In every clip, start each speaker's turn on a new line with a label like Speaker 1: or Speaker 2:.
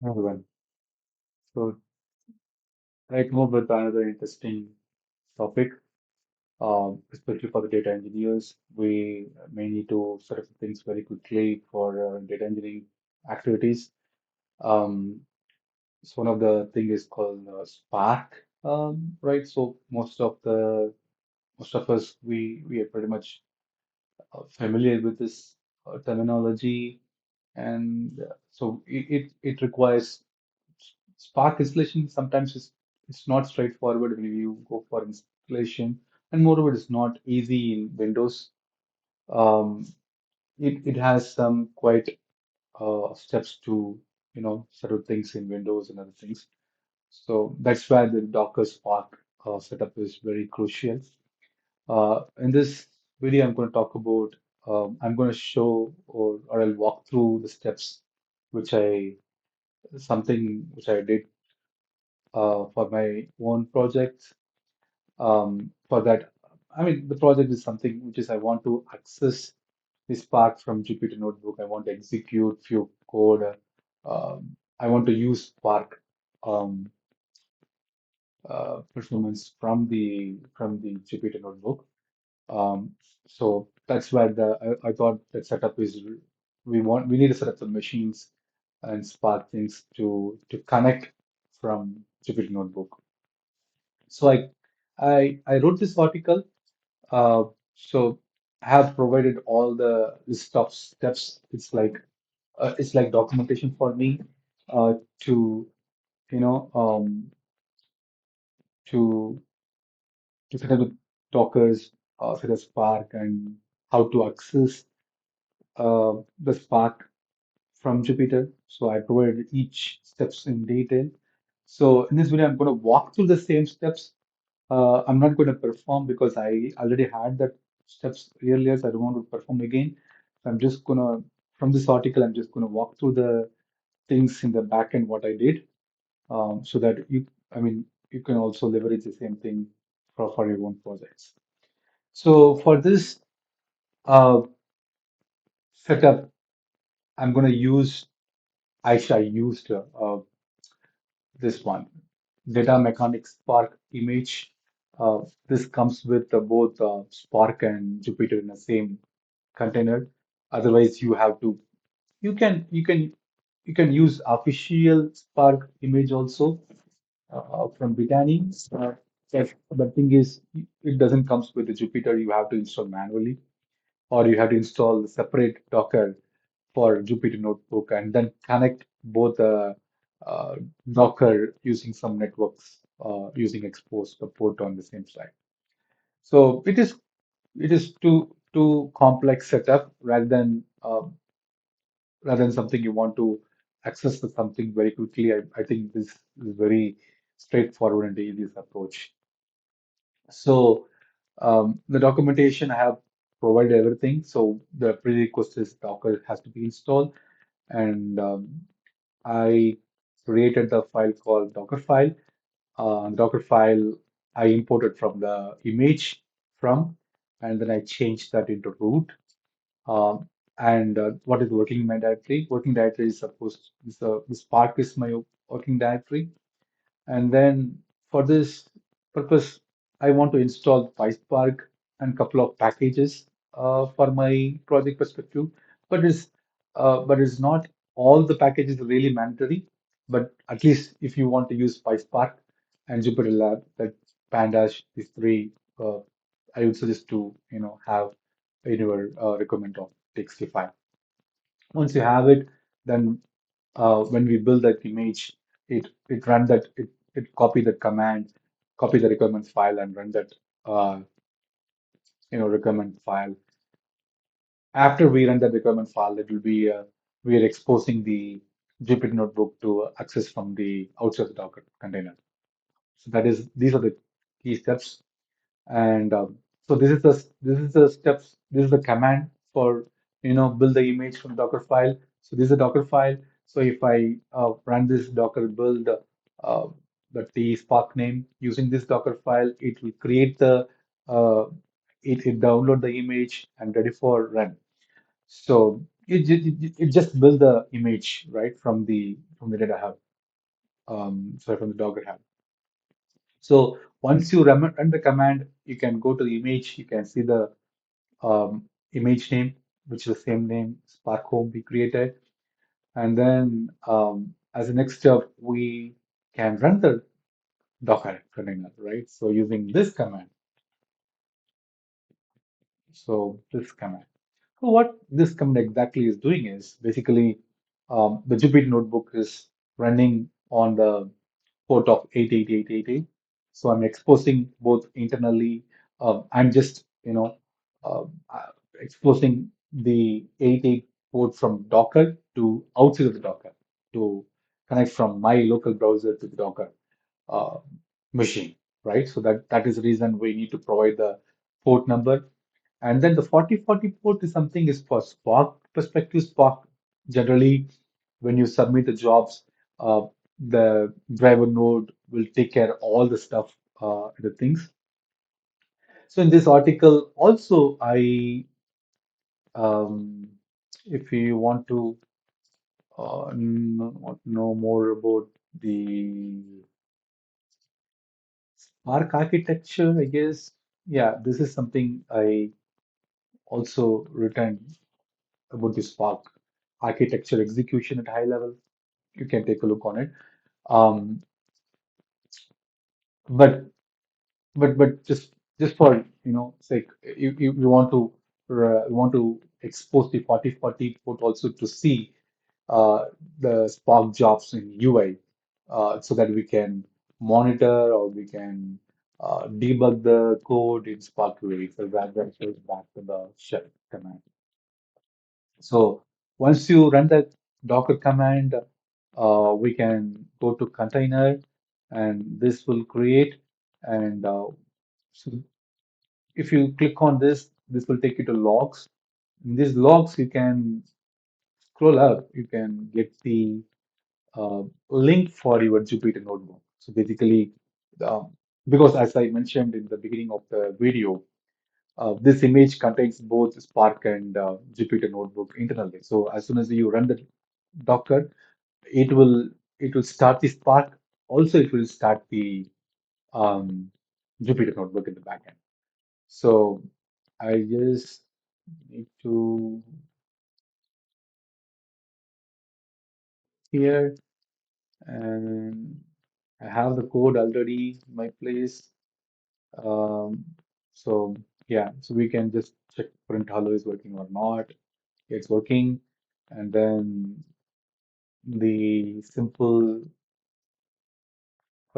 Speaker 1: Everyone. So, right now with another interesting topic, especially for the data engineers, we may need to set up things very quickly for data engineering activities. Um, so one of the thing is called Spark, right? So most of us we are pretty much familiar with this terminology, and so it requires Spark installation. Sometimes it's not straightforward when you go for installation, and moreover, it's not easy in Windows. Um, it has some quite steps to set up things in Windows and other things. So that's why the Docker Spark setup is very crucial. In this video, I'm going to talk about, I'm going to show or I'll walk through the steps which something which I did for my own projects. For that, I mean, the project is something which is I want to access this Spark from Jupyter Notebook. I want to execute few code. I want to use Spark um, performance from the Jupyter Notebook. Um, so that's where I thought that setup is we need to set up the machines and Spark things to connect from Jupyter Notebook. So I wrote this article. Uh, so I have provided all the list of steps. It's like documentation for me to you know to set up the Dockers, set up Spark, and how to access the Spark from Jupyter. So I provided each steps in detail. So in this video, I'm going to walk through the same steps. I'm not going to perform because I already had that steps earlier, so I don't want to perform again. So I'm just gonna, from this article, I'm just gonna walk through the things in the back end what I did, so that I mean, you can also leverage the same thing for your own projects. So for this uh, setup, I'm gonna use, I used this one, Data Mechanics Spark image. This comes with both Spark and Jupyter in the same container. Otherwise, you can you can you can use official Spark image also from Brittany. But the thing is, it doesn't comes with the Jupyter. You have to install manually, or you have to install separate Docker for Jupyter Notebook and then connect both uh, Docker using some networks using expose the port on the same side. So it is too complex setup rather than something you want to access the something very quickly. I think this is very straightforward and easiest approach. So the documentation I have provided everything. So the prerequisite is Docker has to be installed, and I created the file called Docker file. Docker file I imported from the image from, and then I changed that into root. And what is working my directory? Working directory is supposed this Spark is my working directory. And then for this purpose, I want to install PySpark and couple of packages for my project perspective. But it's not all the packages are really mandatory. But at least if you want to use PySpark and Jupyter Lab, that Pandas, these three, I would suggest to have in your requirement of TXT file. Once you have it, then when we build that image, it run that it copy the command, copy the requirements file, and run that uh, requirement file. After we run that requirement file, it will be we are exposing the Jupyter Notebook to access from the outside the Docker container. So that is these are the key steps. And so this is the steps. This is the command for build the image from Docker file. So this is a Docker file. So if I run this Docker build uh, the T Spark name using this Docker file, it will create uh, it download the image and ready for run. So it just build the image right from the data hub, sorry, from the Docker hub. So once you run the command, you can go to the image, you can see the image name, which is the same name Spark Home we created. And then as a next step, we can run the Docker container, right? So using this command, so this command. So what this command exactly is doing is basically the Jupyter notebook is running on the port of 88888. So I'm exposing both internally. I'm just, exposing the 88 port from Docker to outside of the Docker to connect from my local browser to the Docker uh, machine, right? So that is the reason we need to provide the port number. And then the 4040 port is something is for Spark perspective. Spark generally, when you submit the jobs, the driver node will take care of all the stuff, the things. So in this article, also um, if you want to know more about the Spark architecture, I guess, yeah, this is something I also written about the Spark architecture execution at high level. You can take a look on it. Um, but but just for sake, you want to expose the 4040 port also to see the Spark jobs in UI, so that we can monitor or we can debug the code in Spark UI. So that goes back to the shell command. So once you run that Docker command, we can go to container, and this will create. And so if you click on this, this will take you to logs. In these logs, you can scroll up. You can get the link for your Jupyter notebook. So basically, um, because as I mentioned in the beginning of the video, this image contains both Spark and Jupyter Notebook internally. So as soon as you run the Docker, it will it will start the Spark. Also, it will start the um, Jupyter Notebook in the backend. So I just need to here, and I have the code already in my place. Um, so yeah, so we can just check print hello is working or not. It's working, and then the simple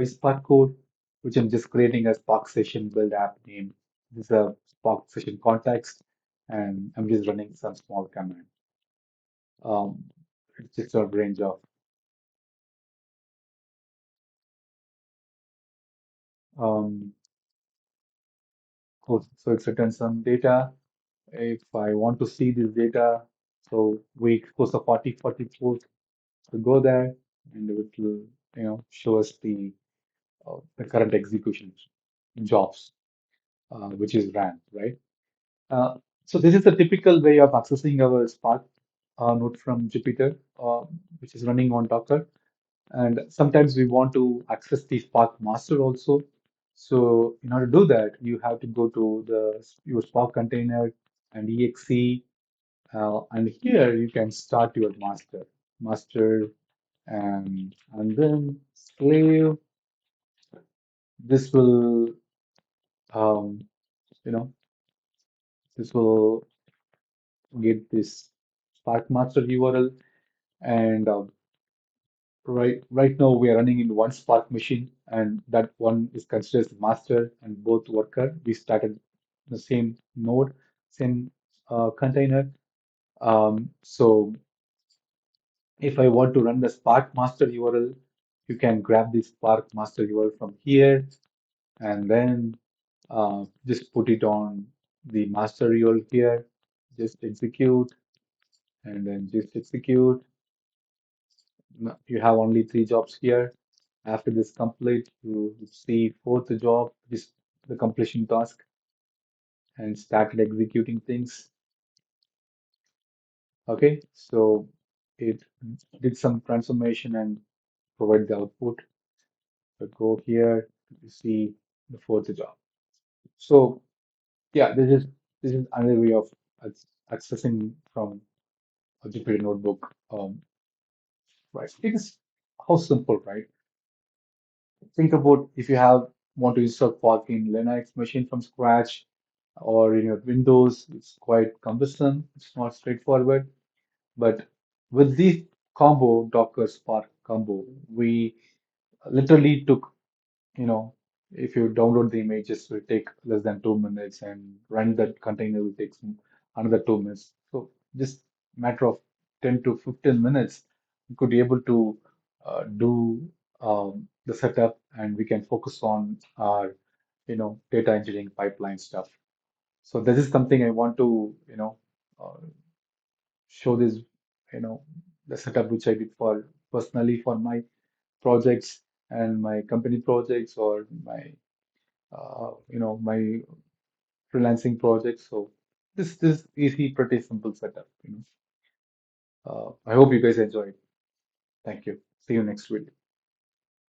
Speaker 1: Spark code, which I'm just creating a Spark session build app name. This is a Spark session context, and I'm just running some small command. Um, it's just a range of um, code. So it's returned some data. If I want to see this data, so we expose the 4040 port to go there, and it will show us the current execution jobs, which is ran, right? Uh, so this is the typical way of accessing our Spark node from Jupyter, which is running on Docker. And sometimes we want to access the Spark master also. So in order to do that, you have to go to your Spark container and exe, and here you can start your master, and then slave. This will um, you know this will get this Spark master URL. And right now we are running in one Spark machine, and that one is considered as master and both worker. We started the same node, same container. So if I want to run the Spark master URL, you can grab the Spark master URL from here, and then just put it on the master URL here. Just execute, and then just execute. You have only three jobs here. After this complete, you see fourth job is the completion task, and started executing things. Okay, so it did some transformation and provide the output. So go here to see the fourth job. So yeah, this is another way of accessing from a Jupyter notebook. Right, it is how simple, right? Think about if you have want to install Fork in Linux machine from scratch or in your Windows, it's quite cumbersome. It's not straightforward. But with this combo, Docker Spark combo, we literally took, if you download the images, it will take less than 2 minutes, and run that container will take another 2 minutes. So just matter of 10 to 15 minutes, we could be able to do the setup, and we can focus on our, data engineering pipeline stuff. So this is something I want to, show this, the setup which I did for personally for my projects and my company projects or my freelancing projects. So this easy, pretty simple setup. I hope you guys enjoyed. Thank you. See you next week.